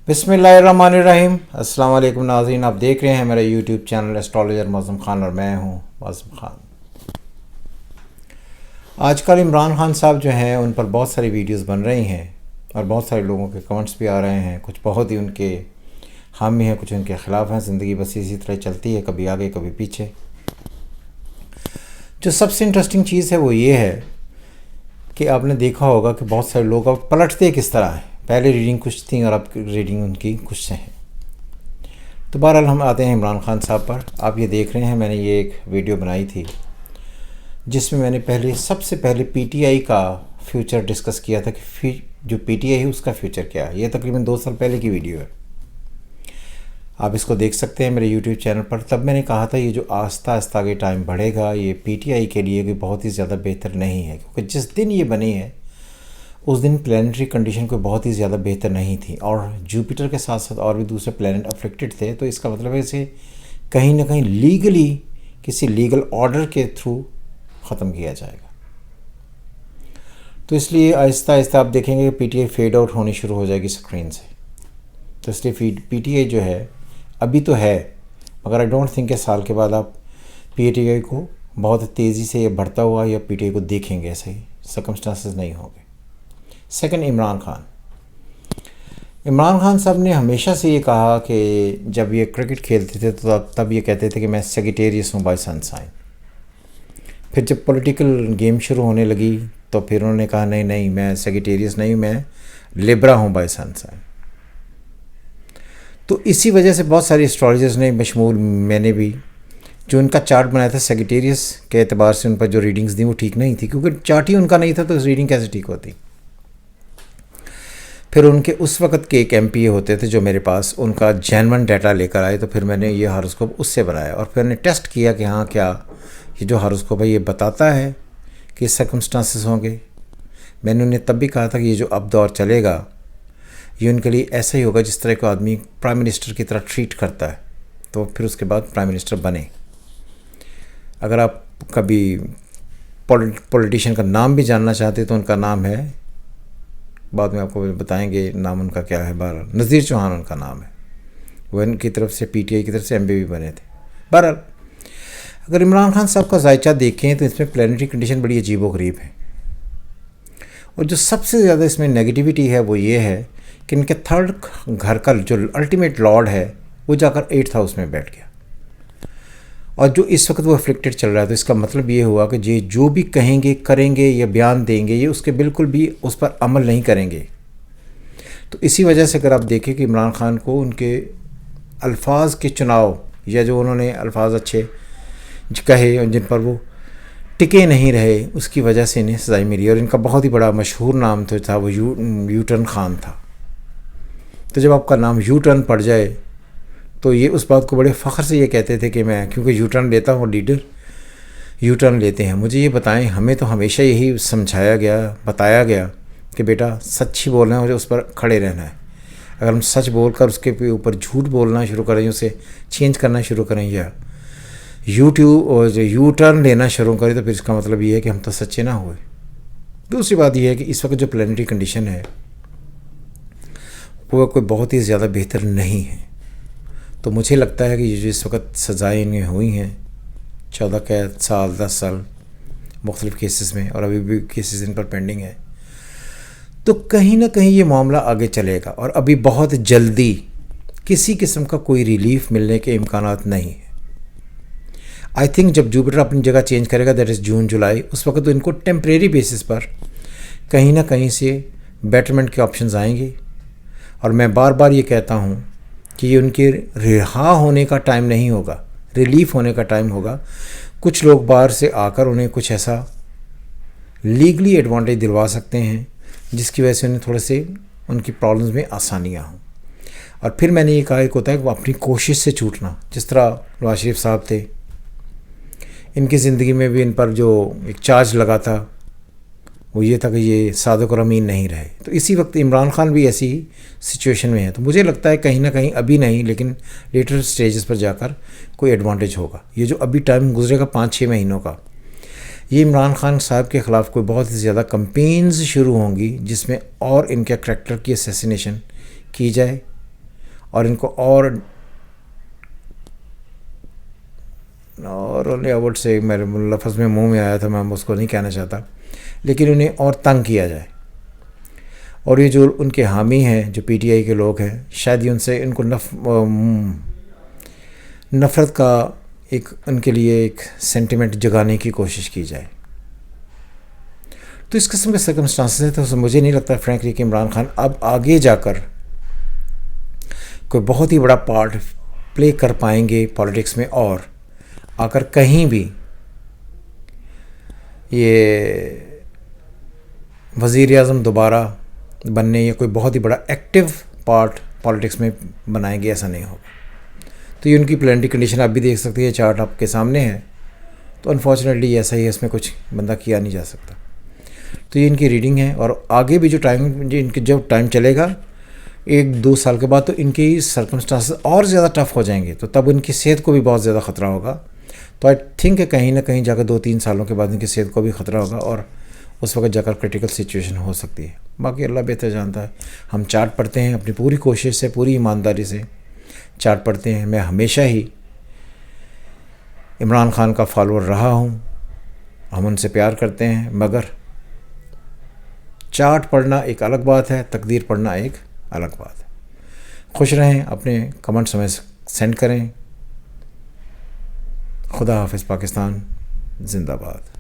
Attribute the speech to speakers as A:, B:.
A: बिस्मिल्लाहिर्रहमानिर्रहीम। अस्सलाम वालेकुम नाज़रीन, आप देख रहे हैं मेरा YouTube channel astrologer Mauzam Khan और मैं हूं मौज़म ख़ान। आजकल इमरान ख़ान साहब जो हैं उन पर बहुत सारी वीडियोस बन रही हैं और बहुत सारे लोगों के कमेंट्स भी आ रहे हैं। कुछ बहुत ही उनके हामी हैं, कुछ उनके ख़िलाफ़ हैं। ज़िंदगी बस इसी तरह चलती है, कभी आगे कभी पीछे। जो सबसे इंटरेस्टिंग चीज़ है वो ये है कि आपने देखा होगा कि बहुत सारे लोग अब पलटते किस तरह हैं। पहले रीडिंग कुछ थी और अब रीडिंग उनकी कुछ से हैं। तो बहरहाल हम आते हैं इमरान ख़ान साहब पर। आप ये देख रहे हैं, मैंने ये एक वीडियो बनाई थी जिसमें मैंने सबसे पहले पीटीआई का फ्यूचर डिस्कस किया था कि जो पीटीआई है उसका फ्यूचर क्या है। ये तकरीबन 2 साल पहले की वीडियो है, आप इसको देख सकते हैं मेरे यूट्यूब चैनल पर। तब मैंने कहा था ये जो आस्ता आस्ता आगे टाइम बढ़ेगा ये पीटीआई के लिए भी बहुत ही ज़्यादा बेहतर नहीं है, क्योंकि जिस दिन ये बनी है उस दिन प्लानिटरी कंडीशन कोई बहुत ही ज़्यादा बेहतर नहीं थी और जुपिटर के साथ साथ और भी दूसरे प्लैनेट अफेक्टेड थे। तो इसका मतलब है इसे कहीं ना कहीं लीगली किसी लीगल ऑर्डर के थ्रू ख़त्म किया जाएगा। तो इसलिए आहिस्ता आहिस्ता आप देखेंगे कि पीटीआई फेड आउट होनी शुरू हो जाएगी स्क्रीन से। तो इसलिए पीटीआई जो है अभी तो है, मगर आई डोंट थिंक कि साल के बाद आप पीटीआई को बहुत तेज़ी से ये बढ़ता हुआ या पीटीआई को देखेंगे। ऐसे ही सर्कमस्टांसेस नहीं होंगे। सेकंड, इमरान खान साहब ने हमेशा से ये कहा कि जब ये क्रिकेट खेलते थे तो तब ये कहते थे कि मैं सेजिटेरियस हूँ बाय सन साइन। फिर जब पॉलिटिकल गेम शुरू होने लगी तो फिर उन्होंने कहा नहीं नहीं, मैं सेजिटेरियस नहीं, मैं लिब्रा हूँ बाय सन साइन। तो इसी वजह से बहुत सारे एस्ट्रोलॉजर्स ने, बशमूल मैंने भी, जो उनका चार्ट बनाया था सेजिटेरियस के एतबार से उन पर जो रीडिंग्स दी वो ठीक नहीं थी, क्योंकि चार्ट ही उनका नहीं था तो रीडिंग कैसे ठीक होती। फिर उनके उस वक़्त के एक एमपीए होते थे जो मेरे पास उनका जेन्युइन डाटा लेकर आए, तो फिर मैंने ये हॉरोस्कोप उससे बनाया और फिर मैंने टेस्ट किया कि हाँ क्या ये जो हॉरोस्कोप है ये बताता है कि सर्कमस्टांसेस होंगे। मैंने उन्हें तब भी कहा था कि ये जो अब दौर चलेगा ये उनके लिए ऐसा ही होगा जिस तरह को आदमी प्राइम मिनिस्टर की तरह ट्रीट करता है तो फिर उसके बाद प्राइम मिनिस्टर बने। अगर आप कभी पॉलिटिशियन का नाम भी जानना चाहते तो उनका नाम है, बाद में आपको बताएंगे नाम उनका क्या है। बहरहाल नज़ीर चौहान उनका नाम है, वो इनकी तरफ से पीटीआई की तरफ से एमपी भी बने थे। बहरहाल अगर इमरान खान साहब का जायचा देखें तो इसमें प्लानिटरी कंडीशन बड़ी अजीबोगरीब है और जो सबसे ज़्यादा इसमें नेगेटिविटी है वो ये है कि इनके थर्ड घर का जो अल्टीमेट लॉर्ड है वो जाकर 8th हाउस में बैठ गया और जो इस वक्त वो अफ्लिक्टेड चल रहा है। तो इसका मतलब ये हुआ कि ये जो भी कहेंगे, करेंगे या बयान देंगे ये उसके बिल्कुल भी उस पर अमल नहीं करेंगे। तो इसी वजह से अगर आप देखें कि इमरान खान को उनके अल्फाज के चुनाव या जो उन्होंने अल्फाज अच्छे कहे जिन पर वो टिके नहीं रहे उसकी वजह से इन्हें सज़ाई मिली। और इनका बहुत ही बड़ा मशहूर नाम तो था वो यूटर्न खान था। तो जब आपका नाम यूटर्न पड़ जाए तो ये उस बात को बड़े फ़ख्र से ये कहते थे कि मैं क्योंकि यूटर्न लेता हूँ, लीडर यूटर्न लेते हैं। मुझे ये बताएं, हमें तो हमेशा यही समझाया गया, बताया गया कि बेटा सच ही बोलना है, मुझे उस पर खड़े रहना है। अगर हम सच बोलकर उसके ऊपर झूठ बोलना शुरू करें, उसे चेंज करना शुरू करें या यूट्यूब और जो यूटर्न लेना शुरू करें तो फिर इसका मतलब ये है कि हम तो सच्चे ना हुए। दूसरी बात यह है कि इस वक्त जो प्लानिटरी कंडीशन है वो कोई बहुत ही ज़्यादा बेहतर नहीं है। तो मुझे लगता है कि ये जो इस वक्त सज़ाएँ इन्हें हुई हैं 14 कैद, साल, 10 साल मुख्तलिफ़ केसेस में, और अभी भी केसेस इन पर पेंडिंग है, तो कहीं ना कहीं ये मामला आगे चलेगा और अभी बहुत जल्दी किसी किस्म का कोई रिलीफ मिलने के इम्कानात नहीं है। आई थिंक जब जुपिटर अपनी जगह चेंज करेगा, दैट इज़ जून जुलाई, उस वक्त तो इनको टेम्परेरी बेसिस पर कहीं ना कहीं से बेटरमेंट के ऑप्शंस आएंगे। और मैं बार बार ये कहता हूँ कि ये उनके रिहा होने का टाइम नहीं होगा, रिलीफ होने का टाइम होगा। कुछ लोग बाहर से आकर उन्हें कुछ ऐसा लीगली एडवांटेज दिलवा सकते हैं जिसकी वजह से उन्हें थोड़े से उनकी प्रॉब्लम्स में आसानियाँ हों। और फिर मैंने ये कहा एक होता है कि वो अपनी कोशिश से छूटना, जिस तरह नवाज शरीफ साहब थे, इनकी ज़िंदगी में भी इन पर जो एक चार्ज लगा था वो ये था कि ये सादिक और अमीन नहीं रहे। तो इसी वक्त इमरान खान भी ऐसी सिचुएशन में है। तो मुझे लगता है कहीं ना कहीं अभी नहीं लेकिन लेटर स्टेजेस पर जाकर कोई एडवांटेज होगा। ये जो अभी टाइम गुजरेगा 5-6 महीनों का, ये इमरान खान साहब के ख़िलाफ़ कोई बहुत ही ज़्यादा कंपेन्स शुरू होंगी जिसमें और इनके करैक्टर की असैसिनेशन की जाए اور ان کو اور آؤٹ سے میرے لفظ میں منہ میں آیا تھا، میں اس کو نہیں کہنا چاہتا، لیکن انہیں اور تنگ کیا جائے. اور یہ جو ان کے حامی ہیں، جو پی ٹی آئی کے لوگ ہیں، شاید یہ ان سے ان کو نفرت کا ایک ان کے لیے ایک سینٹیمنٹ جگانے کی کوشش کی جائے. تو اس قسم کے سرکمسٹانسز ہیں. تو مجھے نہیں لگتا فرینکلی کہ عمران خان اب آگے جا کر کوئی بہت ہی بڑا پارٹ پلے کر پائیں گے پالیٹکس میں، اور آ کر کہیں بھی یہ وزیر اعظم دوبارہ بننے یا کوئی بہت ہی بڑا ایکٹیو پارٹ پالیٹکس میں بنائیں گے، ایسا نہیں ہوگا. تو یہ ان کی پلانٹی کنڈیشن آپ بھی دیکھ سکتے ہیں، چارٹ آپ کے سامنے ہے. تو انفارچونیٹلی ایسا ہی ہے، اس میں کچھ بندہ کیا نہیں جا سکتا. تو یہ ان کی ریڈنگ ہے. اور آگے بھی جو ٹائم چلے گا 1-2 سال کے بعد، تو ان کی سرکمسٹانسز اور زیادہ ٹف ہو جائیں گے، تو تب ان کی صحت کو بھی بہت زیادہ خطرہ ہوگا. تو آئی تھنک کہ کہیں نہ کہیں جا کر 2-3 سالوں کے بعد ان کی صحت کو بھی خطرہ ہوگا، اور اس وقت جا کر کرٹیکل سچویشن ہو سکتی ہے. باقی اللہ بہتر جانتا ہے. ہم چارٹ پڑھتے ہیں اپنی پوری کوشش سے، پوری ایمانداری سے چارٹ پڑھتے ہیں. میں ہمیشہ ہی عمران خان کا فالوور رہا ہوں، ہم ان سے پیار کرتے ہیں، مگر چارٹ پڑھنا ایک الگ بات ہے، تقدیر پڑھنا ایک الگ بات ہے. خوش رہیں، اپنے کمنٹس ہمیں سینڈ کریں. خدا حافظ. پاکستان زندہ باد.